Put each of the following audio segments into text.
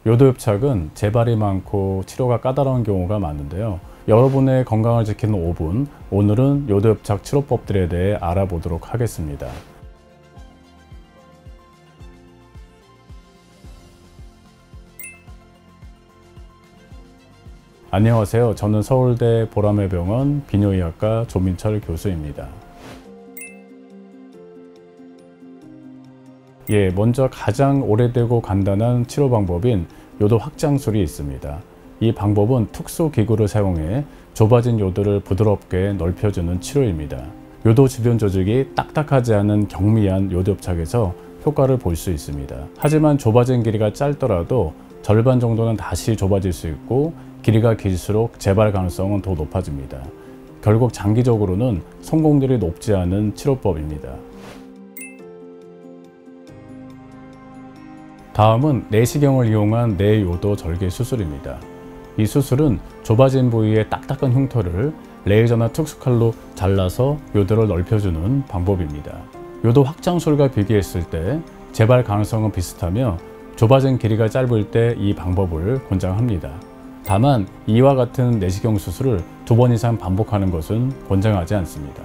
요도협착은 재발이 많고 치료가 까다로운 경우가 많은데요. 여러분의 건강을 지키는 5분, 오늘은 요도협착 치료법들에 대해 알아보도록 하겠습니다. 안녕하세요. 저는 서울대 보라매병원 비뇨의학과 조민철 교수입니다. 먼저 가장 오래되고 간단한 치료 방법인 요도 확장술이 있습니다. 이 방법은 특수 기구를 사용해 좁아진 요도를 부드럽게 넓혀주는 치료입니다. 요도 주변 조직이 딱딱하지 않은 경미한 요도협착에서 효과를 볼 수 있습니다. 하지만 좁아진 길이가 짧더라도 절반 정도는 다시 좁아질 수 있고 길이가 길수록 재발 가능성은 더 높아집니다. 결국 장기적으로는 성공률이 높지 않은 치료법입니다. 다음은 내시경을 이용한 내요도 절개 수술입니다. 이 수술은 좁아진 부위의 딱딱한 흉터를 레이저나 특수칼로 잘라서 요도를 넓혀주는 방법입니다. 요도 확장술과 비교했을 때 재발 가능성은 비슷하며 좁아진 길이가 짧을 때 이 방법을 권장합니다. 다만 이와 같은 내시경 수술을 2번 이상 반복하는 것은 권장하지 않습니다.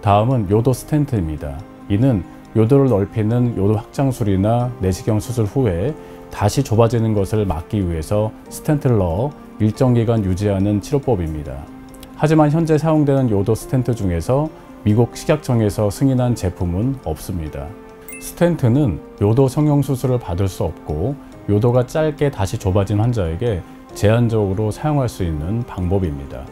다음은 요도 스텐트입니다. 이는 요도를 넓히는 요도 확장술이나 내시경 수술 후에 다시 좁아지는 것을 막기 위해서 스텐트를 넣어 일정 기간 유지하는 치료법입니다. 하지만 현재 사용되는 요도 스텐트 중에서 미국 식약청에서 승인한 제품은 없습니다. 스텐트는 요도 성형수술을 받을 수 없고 요도가 짧게 다시 좁아진 환자에게 제한적으로 사용할 수 있는 방법입니다.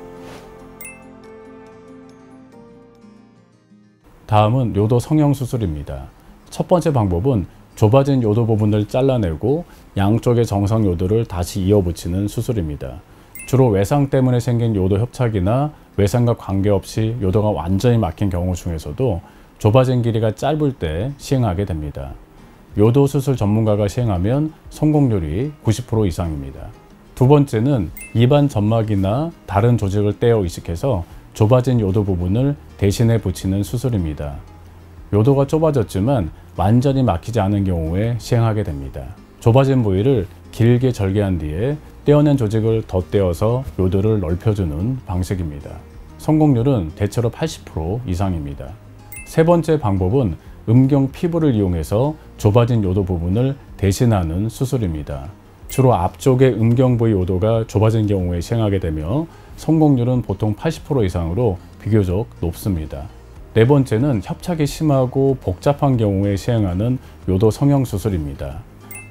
다음은 요도 성형수술입니다. 첫 번째 방법은 좁아진 요도 부분을 잘라내고 양쪽의 정상 요도를 다시 이어붙이는 수술입니다. 주로 외상 때문에 생긴 요도 협착이나 외상과 관계없이 요도가 완전히 막힌 경우 중에서도 좁아진 길이가 짧을 때 시행하게 됩니다. 요도 수술 전문가가 시행하면 성공률이 90% 이상입니다. 두 번째는 입안 점막이나 다른 조직을 떼어 이식해서 좁아진 요도 부분을 대신에 붙이는 수술입니다. 요도가 좁아졌지만 완전히 막히지 않은 경우에 시행하게 됩니다. 좁아진 부위를 길게 절개한 뒤에 떼어낸 조직을 덧대어서 요도를 넓혀주는 방식입니다. 성공률은 대체로 80% 이상입니다. 세 번째 방법은 음경 피부를 이용해서 좁아진 요도 부분을 대신하는 수술입니다. 주로 앞쪽의 음경 부위 요도가 좁아진 경우에 시행하게 되며 성공률은 보통 80% 이상으로 비교적 높습니다. 네 번째는 협착이 심하고 복잡한 경우에 시행하는 요도 성형 수술입니다.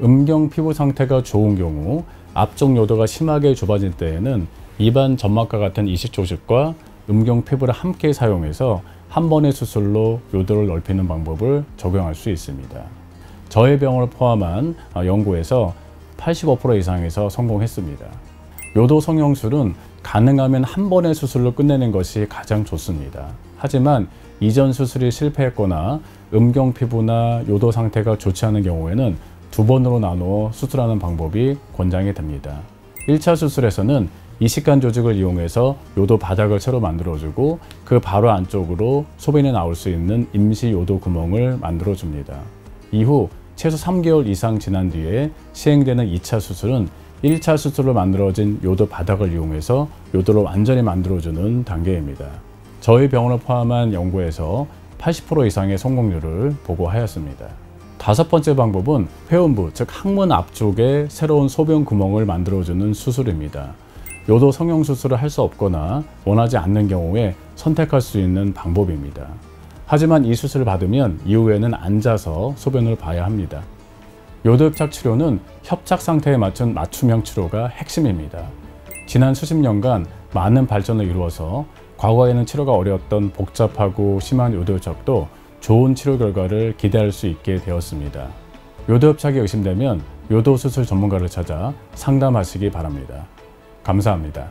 음경 피부 상태가 좋은 경우 앞쪽 요도가 심하게 좁아질 때에는 입안 점막과 같은 이식 조직과 음경 피부를 함께 사용해서 한 번의 수술로 요도를 넓히는 방법을 적용할 수 있습니다. 저희 병원을 포함한 연구에서 85% 이상에서 성공했습니다. 요도 성형술은 가능하면 한 번의 수술로 끝내는 것이 가장 좋습니다. 하지만 이전 수술이 실패했거나 음경 피부나 요도 상태가 좋지 않은 경우에는 2번으로 나누어 수술하는 방법이 권장이 됩니다. 1차 수술에서는 이식한 조직을 이용해서 요도 바닥을 새로 만들어주고 그 바로 안쪽으로 소변이 나올 수 있는 임시 요도 구멍을 만들어줍니다. 이후 최소 3개월 이상 지난 뒤에 시행되는 2차 수술은 1차 수술로 만들어진 요도 바닥을 이용해서 요도를 완전히 만들어주는 단계입니다. 저희 병원을 포함한 연구에서 80% 이상의 성공률을 보고하였습니다. 다섯 번째 방법은 회음부, 즉 항문 앞쪽에 새로운 소변 구멍을 만들어주는 수술입니다. 요도 성형수술을 할 수 없거나 원하지 않는 경우에 선택할 수 있는 방법입니다. 하지만 이 수술을 받으면 이후에는 앉아서 소변을 봐야 합니다. 요도협착 치료는 협착 상태에 맞춘 맞춤형 치료가 핵심입니다. 지난 수십 년간 많은 발전을 이루어서 과거에는 치료가 어려웠던 복잡하고 심한 요도협착도 좋은 치료 결과를 기대할 수 있게 되었습니다. 요도협착이 의심되면 요도수술 전문가를 찾아 상담하시기 바랍니다. 감사합니다.